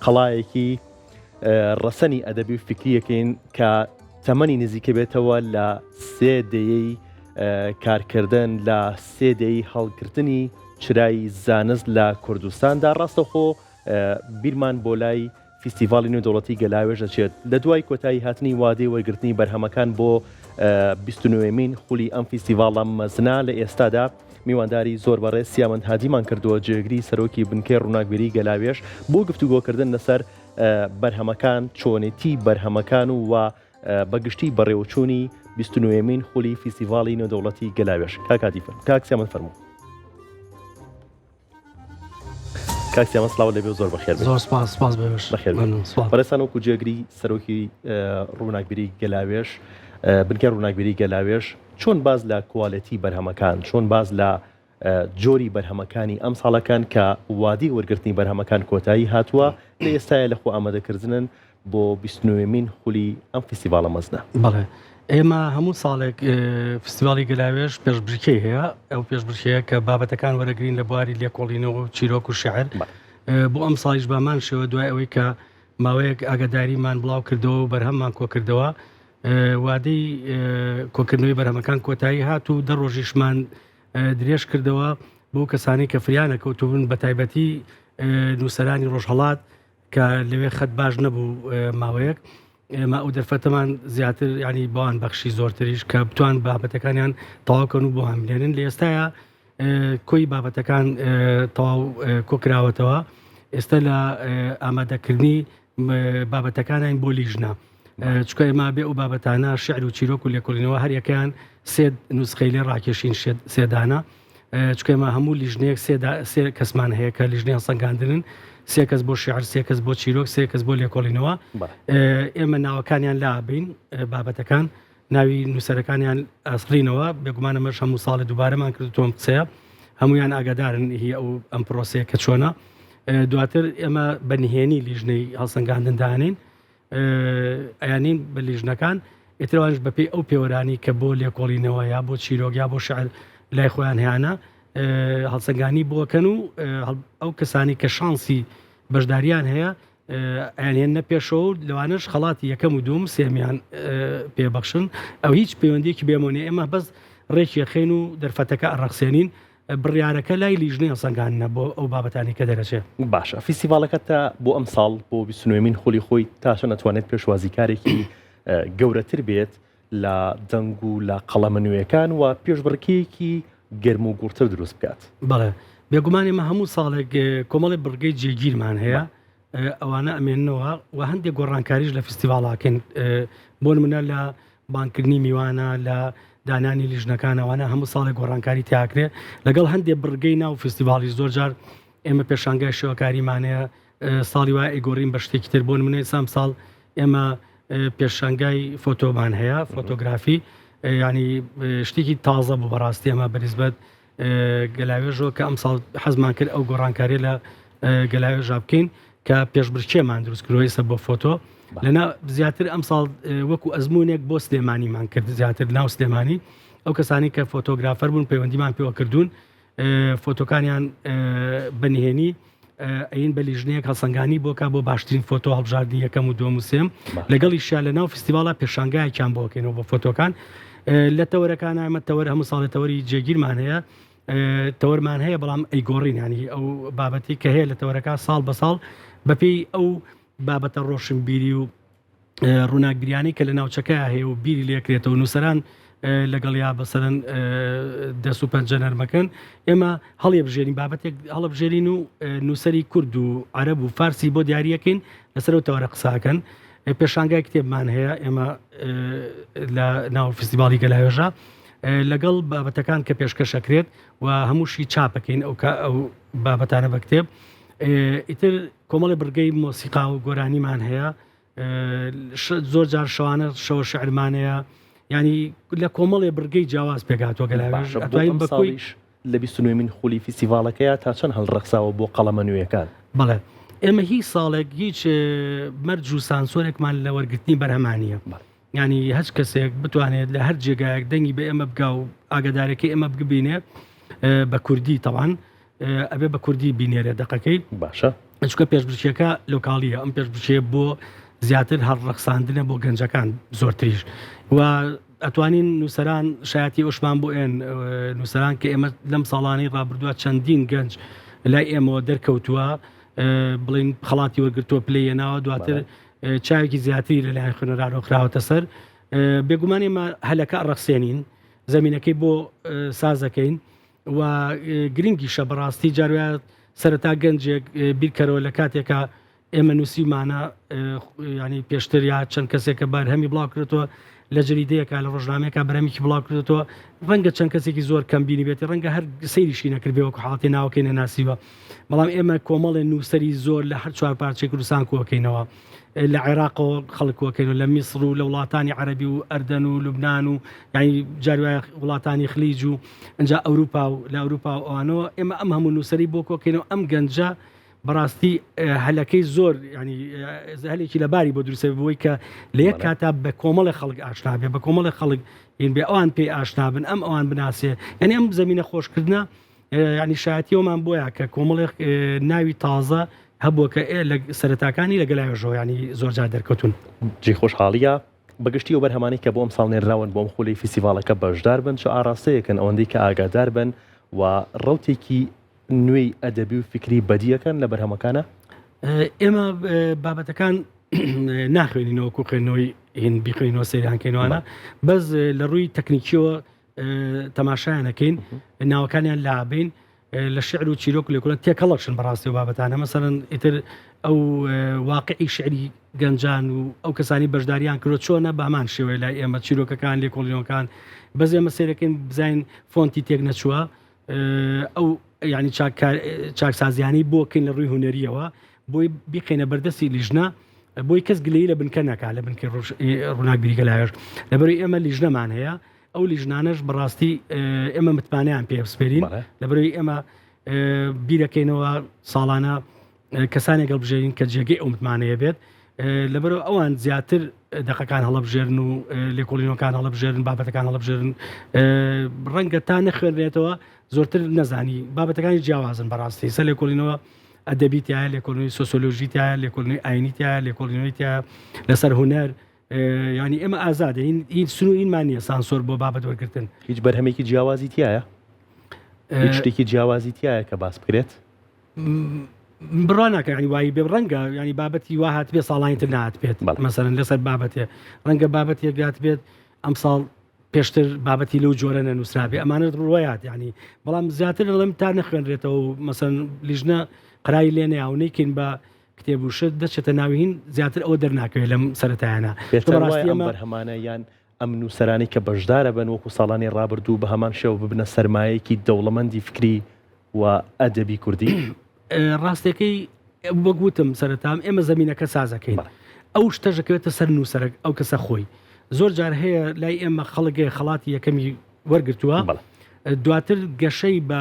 قەڵایەکی ڕەسەنی ئەدەبی و فکریەکەین کە تەمەنی نزیکە بێتەوە لە 3 دەیەی کارکردن لە 3 دەیەی هەڵگرتنی چرای زانست لە کوردستاندا. ڕاستەخۆ بیرمان بۆ لای فیستیڤاڵی نێودەوڵەتی گەلاوێژ دەچێت لە دوای کۆتایی هاتنی وادەی وەرگرتنی بەرهەمەکان بۆ 29مین خولی ئەم فیستیڤاڵە مەزنا لە ئێستادا میوانداری زۆر بەڕێز سیامەند هادیمان کردووە جێگری سەرۆکی بنکەی ڕووناکبێری گەلاوێژ بۆ گفتوگۆکردن لەسەر بەرهەمەکان، چۆنێتی بەرهەمەکان و بەگشتی بەڕێوەچوونی 29مین خولی فیستیڤاڵی نێودەوڵەتی گەلاوێژ. کاک سیامەند فەرموو. کاک سیامەند سڵاو لەبێ و زۆر بەخێر بێت. زۆر سپاس بەخێر بەڕێستان وەکو جێگری سەرۆکی ڕووناکبێری گەلاوێژ بنکەی ڕووناکبێری گەلاوێژ چۆن باز لە کوالەتی بەرهەمەکان، چۆن باز لە جۆری بەرهەمەکانی ئەم ساڵەکان کە وادی وەرگرتنی بەرهەمەکان کۆتایی هاتووە لە ئێستاە لەخۆ ئامادەکردنن بۆ 29مین خولی ئەم فیستیڤاڵە مەزنە؟ بەڵێ ئێمە هەموو ساڵێک فستیڤاڵی گەلاوێژ پێشبڕکێ هەیە. ئەو پێشبڕکەیە کە بابەتەکان وەرەگرین لە بواری لێکۆڵینەوە و چیرۆک و شعر. بۆ ئەم ساڵیش بامان شێوە دوای ئەوەی کە ماوەیەک ئاگاداریمان بڵاو کردەوە و بەرهەممان کۆکردەوە، وادەی کۆکردنەوەی بەرهەمەکان کۆتایی هات و 10 ڕۆژیشمان درێژ کردەوە بۆ کەسانی کە فریانە کەوتوبن، بە تایبەتی نووسەرانی ڕۆژهەڵات کە لەوێ خەت باش نەبوو ماوەیەک. ئێمە ئەو دەرفەتەمان زیاتر ینی بۆوان بەخشی زۆرتریش کە بتوان بابەتەکانیان تەواوکەن و بۆ هەملێنن. لە ئێستاە کۆی بابەتەکان تەواو کۆکراوەتەوە. ئێستا لە ئامادەکردنی بابەتەکانیان بۆ لیژنە، چکە ئێمە بێ ئەو بابەتانە شعر و چیرۆک و لێکۆڵینەوە هەریەکەیان 3 نوسخەی لێ ڕاکێشین سێدانە، چکە ئێمە هەموو لیژنەیەک 3 کەسمان هەیە کە لیژنەیان سەنگاندنن، 3 کەس بۆ شعر، 3 کەس بۆ چیرۆک، 3 کەس بۆ لێکۆڵینەوە. ئێمە ناوەکانیان لابین بابەتەکان، ناوی نووسەرەکانیان ئەسڕینەوە. بێگومانە مەش هەموو ساڵی دووبارەمان کرد تۆم قسەیە، هەمویان ئاگادارن هی ئەم پرۆسەیە کە چۆنە. دواتر ئێمە بەنهێنی لیژنەی هەڵسەنگاندن دانین ئەیانین بە لیژنەکان، ئێترەوانش بەپێی ئەو پێوەرانی کە بۆ لێکۆڵینەوە یا بۆ چیرۆک یا بۆ شعر لای خۆیان هیانە هەڵسەنگانی بۆکەن و ئەو کەسانی کە شانسی بەشداریان هەیە ئەیانێن نەپێشەوە لەوانش خەڵاتی یەکەم و دوم سێمیان پێبەخشن. ئەو هیچ پەیوەندیەکی بێمونێ، ئێمە بەس ڕێکی یەخێن و دەرفەتەکە ئەڕەخسێنین، بڕیارەکە لای لیژنەی هەڵسەنگاندنە بۆ ئەو بابەتانی کە دەرەچێت. باشە، فیستیڤاڵەکە تا بۆ ئەم ساڵ بۆ 29مین خولی خۆی تاشە نەتوانێت پێشوازیکارێکی گەورەتر بێت لە دەنگ و لە قەڵەمە نوێیەکان و پێشبڕکێکی گەرم و گوڕتر دروست بکات. بەڵێ بێگومان ئێمە هەموو ساڵێک کۆمەڵی بڕگەی جێگیرمان هەیە، ئەوانە ئەمێننەوە و هەندێک گۆڕانکاریش لە فستیڤاڵاکەن، بۆ نمونە لە بانکردنی میوانە، لە دانانی لیژنەکانەوانە هەموو ساڵێک گۆڕانکاری تیاکرێ لەگەڵ هەندێک بڕگەی ناو فستیڤاڵی. زۆر جار ئێمە پێشانگای شێوەکاریمانەیە ساڵی وای ئەیگۆڕین بە شتێکی تر. بۆ نمونە سام ساڵ ئێمە پێشانگای فۆتۆمان هەیە، فۆتۆگرافی، ینی شتێکی تازە بوو بەڕاستی ئەمە بەنسبەت گەلاوێژەوە کە ئەم ساڵ حەزمان کرد ئەو گۆڕانکاری لە گەلاوێژا بکەین کە پێشبڕکێمان دروست کردووە ئێستا بۆ فۆتۆ. لەنا زیاتر ئەم ساڵ وەکو ئەزمونێک بۆ سلێمانیمان کرد، زیاتر ناو سلێمانی ئەو کەسانی کە فۆتۆگرافەر بوون پەیوەندیمان پێوە کردوون، فۆتۆکانیان بەنهێنی ئەین بە لیژنەیەک هەڵسەنگانی بۆکە بۆ باشترین فۆتۆ هەڵبژاردننی یەکەم و دووەم و سێم، لەگەڵیشیان لە ناو فستیڤاڵە پێشانگایەکیان بۆکەینەوە بۆ فۆتۆکان. لە تەوەرەکان ئەمە تەوەر هەموو ساڵی تەوەری جێگیرمان هەیە، تەوەرمان هەیە بەڵام ئەیگۆڕین، ینی ئەو بابەتی کە هەیە لە تەوەرەکە ساڵ بە ساڵ بەپێی ئەو بابەتە ڕۆشنبیری و ڕووناکبیریانی کە لە ناوچەکە هەیە و بیری لێکرێتەوە نووسەران لەگەڵیا بەسەرەن دەست و پەنجە نەرمەکەن. ئێمە هەڵێبژێرین بابەتێک هەڵەبژێرین و نووسەری کورد و عەرەب و فارسی بۆ دیاریەکەین لەسەر تەوەرە قساکەن. پێشانگای کتێبمان هەیە ئێمە لە ناو فستیڤاڵی گەلاوێژە لەگەڵ بابەتەکان کە پێشکەشەکرێت و هەمووشی چاپەکەین ئەو بابەتانە بە کتێب. ئیتر کۆمەڵی بڕگەی مۆسیقا و گۆرانیمان هەیە، زۆر جار شەوانە شەوە شعرمانەیە، ینی لە کۆمەڵێ بڕگەی جیاواز پێگاتوە گەلاوێژ. ئەتوانین بەکۆیش لە 29مین خولی فستیڤاڵەکەیە تا چەند هەڵڕەخساوە بۆ قەڵەمە نوێیەکان؟ بەڵێ ئێمە هیچ ساڵێک هیچ مەرج و سانسۆرێکمان لە وەرگرتنی بەرهەمانیە، ینی هەچ کەسێک بتوانێت لە هەر جێگایەک دەنگی بە ئێمە بگا و ئاگادارێکی ئێمە بگبینێت بە کوردی تەوان ئەبێ بە کوردی بینێرە دەقەکەی. باشە چکە پێشبرچیەکە لۆکاڵیە ئەم پێشبرچێ بۆ زیاتر هەڵڕەخساندنە بۆ گەنجەکان زۆرتریش و ئەتوانین نووسەران شایەتی ئۆشمان بۆ ئێن نووسەران کە ئێمە لەم ساڵانەی ڕابردووە چەندین گەنج لای ئێمەوە دەرکەوتووە بڵین خەڵاتی وەرگرتووە پلەیەناوە دواتر چاوێکی زیاتری لەلایەن خوێنەرانەوە خراوەتە سەر بێگومان ئێمە هەلەکە ڕەخسێنین زەمینەکەی بۆ سازەکەین و گرنگیشە بەڕاستی جاروایە سەرەتا گەنجێک بیرکەرەوە لە کاتێکە ئێمە نووسیمانە ینی پێشتر یا چەند کەسێکە بەرهەمی بڵاو کردێتەوە لە جریدەیەکە لە ڕۆژنامەیەکە بەرهەمێکی بڵاو کردێتەوە ڕەنگە چەند کەسێکی زۆر کەم بینی بێتی ڕەنگە هەر سەیریشی نەکردبێەوە حاڵاتی ناوەکەی نەناسیوە بەڵام ئێمە کۆمەڵێ نووسەری زۆر لە هەر چوار پارچەی کوردستان کۆکەینەوە لە عێراقەوە خەڵکوەکەین و لە میسر و لە وڵاتانی عەرەبی و ئەردەن و لوبنان و یعنی جاروایە وڵاتانی خلیج و ئەنجا ئەوروپا و لە ئەوروپا و ئەوانەوە ئێمە ئەم هەموو نووسەری بۆ کۆکەینەوە ئەم گەنجە بەڕاستی هەلەکەی زۆر ینی هەلێکی لەباری بۆ دروستە بۆی کە لە یەک کاتا بە کۆمەڵی خەڵک ئاشنابێ بە کۆمەڵی خەڵک بێ ئەوان پێی ئاشنابن ئەم ئەوان بناسێ یعنی ئەم زەمینە خۆشکردنە ینی شایەتیەوەمان بۆیە کە کۆمەڵێک ناوی تازە هەبووە کە لە سەرەتاکانی لەگەلایەژەوە ینی زۆرجار دەرکەوتون جێ خۆشحاڵیە بەگشتی و بەرهەمانی کە بۆ ئەم ساڵ نێراون بۆم خۆلی فیسیڤالەکە بەشدار بن چ ئاراستەیەکن ئەوەندەی کە ئاگادار بن و ڕوتێکی نوێی ئەدەبی و فکری بەدیەکەن لە بەرهەمەکانە ئێمە بابەتەکان ناخوێنینەوە کو خوێنەوەی هین بیخوێنەوە سەیرانکەینەوەە بەس لە ڕووی تەکنیکیەوە تەماشایانەکەین ناوەکانیان لابین لە شعر و چیرۆک لێکۆڵن تێکەڵەشن بەڕاستی و بابەتانە مەسەرەن ئیتر ئەو واقعی شعری گەنجان و ئەو کەسانی بەشداریان کردو چۆنە بامان شێوەیە لای ئێمە چیرۆکەکان لێکۆڵینەوەکان بەس ئێمە سێرەکەین بزین فۆنتی تێک نەچووە ئەو ینی چاکسازیانی بۆکەین لە ڕووی هوەریەوە بۆی بیخێنە بەردەستی لیژنە بۆی کەس گلەی لە بنکە ناکا لە بنکە ڕووناکبیریگە لایەش لەبەروی ئێمە لیژنەمان هەیە ئەو لیژنانەش بەڕاستی ئێمە متمانیان پێ بسپێرین لەبەروی ئێمە بیرەکەینەوە ساڵانە کەسانی گەڵبژێرین کە جێگەی ئەو متمانەیە بێت لەبەرەوە ئەوان زیاتر دەقەکان هەڵەبژێرن و لێکۆڵینەوەکان هەڵەبژێرن بابەتەکان هەڵەبژێرن ڕەنگە تا نەخوێنرێتەوە زۆرتر نەزانی بابەتەکانی جیاوازن بەڕاستی سەر لێکۆڵینەوە ئەدەبیتیایە لێکۆڵینەوەی سۆسیۆلۆژیتایە لێکۆڵینەوەی ئاینیتایە لێکۆڵینەوەیتایە لەسەر هونەر ینی ئێمە ئازادە هیچ سنوورینمان نییە سانسۆر بۆ بابەت وەرگرتن هیچ بەرهەمێکی جیاوازی تایە هیچ شتێکی جیاوازی تایە کە باس بکرێت بڕواناکە ینی وایی بێ ڕەنگە ینی بابەتی وا هات بێ ساڵانی تر نهات بێت مەسەرەن لەسەر بابەتێ ڕەنگە بابەتێک گات بێت ئەم ساڵ پێشتر بابەتی لەو جۆرە نەنووسرابێ ئەمانە ڕوایات ینی بەڵام زیاتر لەم تا نەخوێنرێتەوە و مەسەن لیژنە قرای لێ نەیاونەیکەین بە کتێب و شت دەچێتە ناویین زیاتر ئەوە دەرناکەوێت لەم سەرەتایانە بەرهەمانە یان ئەم نووسەرانی کە بەشدارە بن وەکو ساڵانی ڕابردوو بە هەمان شێوە ببنە سەرمایەکی دەوڵەمەندی فکری و ئەدەبی کوردی ڕاستەکەی وەگوتم سەرەتام ئێمە زەمینەکە سازەکەین ئەو شتەژەکەوێتە سەر نووسەرە ئەو کەسە خۆی زۆر جار هەیە لای ئێمە خەڵگێ خەڵاتی یەکەمی وەرگرتووە دواتر گەشەی بە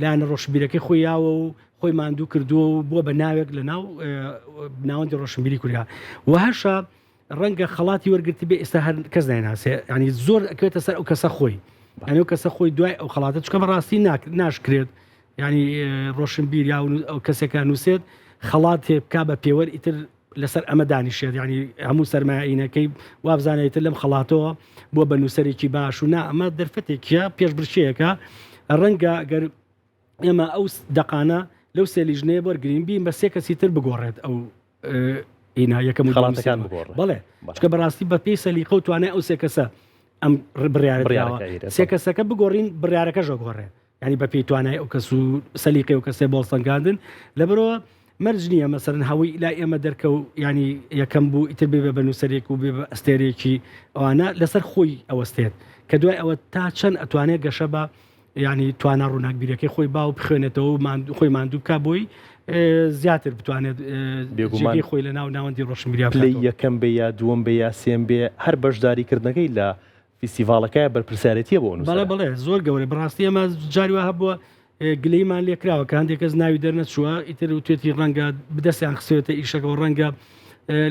لایەنە ڕۆشنبیرەکەی خۆیاوە و خۆی ماندوو کردووە و بووە بە ناوێک لە ناوەندی ڕۆشنبیری کوریا و هەشە ڕەنگە خەڵاتی وەرگرتی بێ ئێستا هەر کەس نایناسێ ینی زۆر ئەکوێتە سەر ئەو کەسە خۆی ئەنی ئەو کەسە خۆی دوای ئەو خەڵاتە چکە بەڕاستی ناشکرێت ینی ڕۆشنبیر یا ئەو کەسێکە نووسێت خەڵاتێ بک بە پێوەەر ئیتر لەسەر ئەمە دانیشێت ینی هەموو سەرمایەینەکەی وابزانێتتر لەم خەڵاتەوە بۆ بە نووسەرێکی باش و نا ئەمە دەرفەتێکە پێشبرچەیەەکە ڕەنگە گەر ئێمە ئەو دقانە لەو سێلیژنەیە وەرگین بین بە سێ کەسی تر بگۆڕێت ئەو ئینا یەکەم خەڵاتەکان بڵێ چکە بەڕاستی بە پێی سەلیقە و توانای ئەو سێ کەسە ئەم بڕیارەوە سێ کەسەکە بگۆڕین بڕیارەکەژە گۆڕێ ینی بە پێی توانای ئەو کەس و سەلیقی و کەسێ بۆڵسەنگاندن لەبەرەوە مەرج نییە مەسەرن هەووی لای ئێمە دەرکە و ینی یەکەم بوو ئیتر بێ بە نووسەرێک و بێ بە ئەستێرێکی ئەوانە لەسەر خۆی ئەوەستێت کە دوای ئەوە تا چەند ئەتوانێت گەشە بە ینی توانە ڕووناکبیرەکەی خۆی با و بخوێنێتەوە و خۆی ماندوو بکە بۆی زیاتر بتوانێت بێگومان خۆی لە ناوەندی ڕۆشنبیری پلەی یەکەم بێ یا دووەم بێ یا سێم بێ هەر بەشداریکردنەکەی لە فیسیڤالەکەی بەرپرسیارەتیە بۆ بەڵێ زۆر گەورە بەڕاستی ئەمە جاریوە هەبووە گلەیمان لێکراوە کە هەندێک کەس ناوی دەرنەچووە ئیتر و توێتی ڕەنگە بدەستیان خسێتە ئیشەکە و ڕەنگە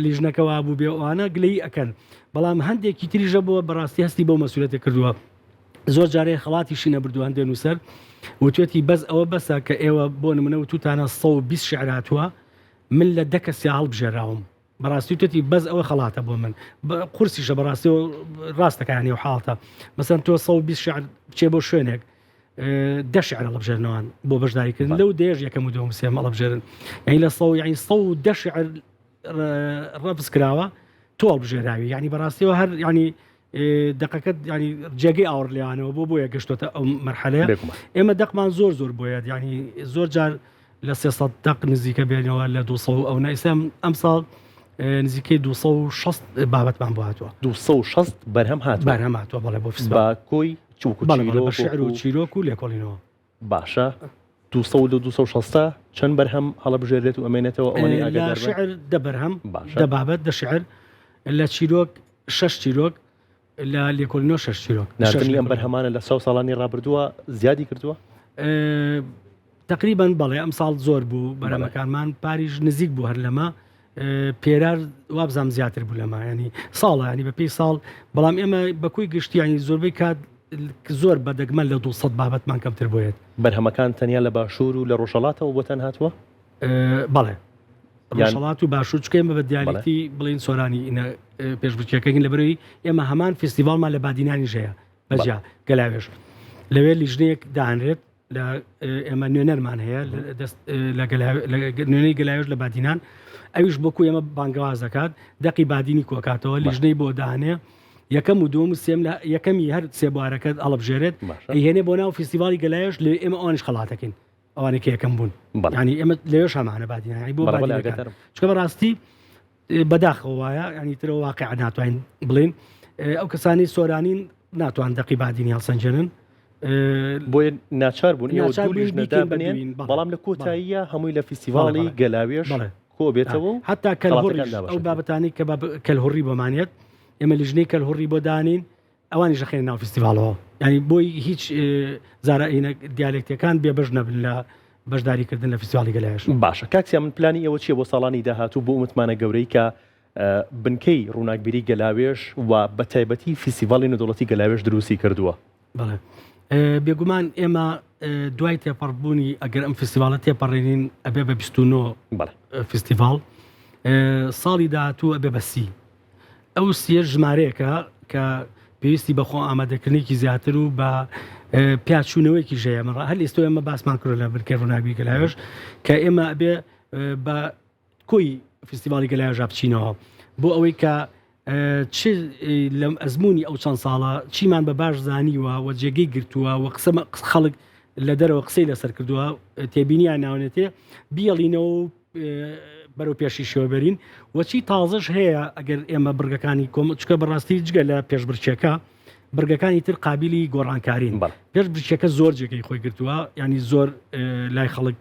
لیژنەکەەوە بوو بێ ئەوانە گلەی ئەکەن بەڵام هەندێکی تریژە بووە بەڕاستی هەستی بۆ مەسوولەتە کردووە زۆر جارەیە خەڵاتیشی نەبردووە هەندێک نووسەر و توێتی بەس ئەوە بەسە کە ئێوە بۆ نمونە و توتانە 120 شعراتوە من لە دەکەسی هەڵبژێراوم بەڕاستی توێتی بەس ئەوە خەڵاتە بۆ من قورسیشە بەڕاستی و ڕاستەکانی و حاڵتە مەسەن تۆ 120 شعر بچێ بۆ شوێنێک 10 شعر هەڵبژێرنەوەن بۆ بەشداریکردن لەو دێژ یەکەم و دووەم سێم هەڵبژێرن یعنی لە 110 شعر ڕەفز کراوە تۆ هەڵبژێراوی یعنی بەڕاستیەوە هەر ینی دقەکەت ینی جێگەی ئاور لێوانەوە بۆیە گەشتۆتە ئەو مەرحەلەیە ئێمە دەقمان زۆر بۆیە ینی زۆر جار لە 300 دق نزیکە بێنەوە لە 200 ئەو نایسەم ئەم ساڵ نزیکەی 260 بابەتمان بۆ هاتووە 260 بەرهەم هاتووە بەڵێ بۆ فیستیڤال کۆی بە شعر و چیرۆک و لێکۆڵینەوە باشە 200 و 260 چەند بەرهەم هەڵبژێرێت و ئەمێنێتەوە ئەوەی ئەگەر شعر 10 بەرهەم 10 بابەت 10 شعر لە چیرۆک 6 چیرۆک لە لێکۆڵینەوە 6 چیرۆک ناردنی ئەم بەرهەمانە لە 100 ساڵانی ڕابردووە زیادی کردووە تقریبا بەڵێ ئەم ساڵ زۆر بوو بەرهەمەکانمان پاریژ نزیک بوو هەر لەمە پێرار وابزانام زیاتر بوو لەمە ینی ساڵە ینی بە پێی ساڵ بەڵام ئێمە بەکوی گشتی ینی زۆربەی کات زۆر بەدەگمەن لە 200 بابەتمان کەمتر بۆیێت بەرهەمەکان تەنیا لە باشوور و لە ڕۆژهەڵاتەوە بۆتەن هاتووە بەڵێ ڕۆژهەڵات و باشوور چکەمە بە دیالێکتی بڵین سۆرانی پێشبچەکەین لەبەرەوەی ئێمە هەمان فستیڤالمان لە بادینانی ژەیە بەجیا گەلاوێژ لەوێ لیژنەیەک داهێنرێت لە ئێمە نوێنەرمان هەیە نوێنەی گەلاوێژ لە بادینان ئەویش بۆکو ئێمە بانگەواز دەکات دەقی بادینی کۆکاتەوە لیژنەی بۆ داهێنێ یەکەم و دووەم و سێم لە یەکەمی هەر سێ بوارەکەت هەڵبژێرێت هێنێ بۆ ناو فستیڤالی گەلاوێژ لێ ئێمە ئەوانش خەڵاتەکەین ئەوانێک یەکەم بوون ینی ئێمە لێش هەمانە بادینانی بۆ چکە بەڕاستی بەداخەوە وایە ینی ترەوە واقع ناتوانین بڵین ئەو کەسانی سۆرانین ناتوان دەقی بادینی هەڵسەنجێنن بۆیە ناچار بوون نەدا بنێن بەڵام لە کۆتاییە هەمووی لە فستیڤالی گەلاوێژ کۆ بێتەوە حتا ئەو بابەتانی کە کەلهوڕی بۆمانێت ئێمە لیژنەی کەلهوڕی بۆ دانین ئەوانی ژەخێن ناو فستیڤالەوە ینی بۆی هیچ زارائینە دیالێکتەکان بێبەش نەبن لە بەشداریکردن لە فستیڤالی گەلاوێژ باشە کاکسیا من پلانی ئێوە چییە بۆ ساڵانی داهاتوو بۆ ئومتمانە گەورەی کە بنکەی ڕووناکبیری گەلاوێژ و بە تایبەتی فستیڤالی نەدەوڵەتی گەلاوێژ دروستی کردووە بەڵێ بێگومان ئێمە دوای تێپەڕبوونی ئەگەر ئەم فستیڤالە تێپەڕێنین ئەبێ بە 29 فستیڤال ساڵی داهاتوو ئەبێ بە 30 ئەو سیە ژمارەیەکە کە پێویستی بەخۆ ئامادەکردنێکی زیاتر و بە پیاچوونەوەیکی ژەیە مەڕ هەر ئێستا ئێمە باسمان کرد لە بنکەی ڕووناکبیری گەلاوێژ کە ئێمە ئەبێ بە کۆی فستیڤالی گەلاوێژ بچینەوە بۆ ئەوەی کە لەم ئەزمموی ئەو چەند ساڵە چیمان بە باش زانیوە و جێگەی گرتووە و قسە خەڵک لە دەرەوە قسەی لەسەر کردووە تێبینیان ناونێتێ بیڵینەوە و بەرەو پێشی شێوەبەرین وەچی تازەش هەیە ئەگەر ئێمە برگەکانی کۆمچکە بەڕاستی جگە لە پێشبرچێکە برگەکانی تر قابلی گۆڕانکارین پێش برچێکە زۆر جێگەی خۆی گرتووە ینی زۆر لای خەڵک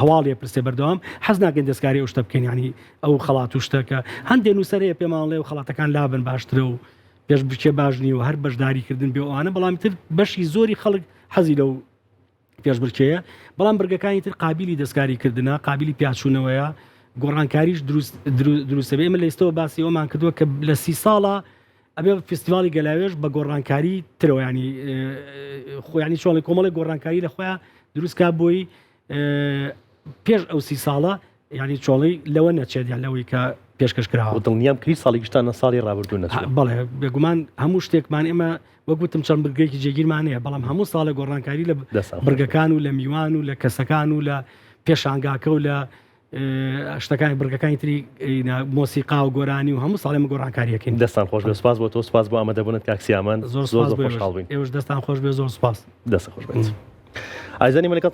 هەواڵێ پرسێ بەردەوام حەز ناکەین دەستکاری ئەو شتە بکەین ینی ئەو خەڵات و شتەکە هەندێک نووسەرەیە پێمان لێ و خەڵاتەکان لابن باشترە و پێش بچێ باشنی و هەر بەشداریکردن بێوانە بەڵام تر بەشی زۆری خەڵک حەزی لەو پێش برچەیە بەڵام برگەکانی تر قابلی دەستکاریکردنە قابلی پیاچوونەوەیە گۆڕانکاریش دروستە بێ ئێمە لە ئێستەوە باسی ئەومان کردووە کە لە 30 ساڵە ئەبێ فستیڤالی گەلاوێژ بە گۆڕانکاری ترەوە ینی خۆیانی چۆڵی کۆمەڵی گۆڕانکاری لە خۆیان دروستکە بۆی پێش ئەو 30 ساڵە ینی چۆڵی لەوە نەچێت یان لەوەی کە پێشکەش کراوە دڵنیام کری ساڵی گشتانە ساڵی ڕابردوو نەچێت بەڵێ بێگومان هەموو شتێکمان ئێمە وەگوتم چەند برگێکی جێگیرمانەیە بەڵام هەموو ساڵە گۆڕانکاری لە برگەکان و لە میوان و لە کەسەکان و لە پێشانگاکە و لە شتەکانی برگەکانی تری مۆسیقا و گۆرانی و هەموو ساڵێمە گۆڕانکاریەکەین دەستان خۆش بێ سوپاس بۆ تۆ سوپاس بۆ ئامادەبوونت کاکسیامان زۆر خۆشحاڵ بین ئێوەش دەستان خۆش بێ زۆر سوپاس دەست خۆش بێت ئایزانی مەلەکەت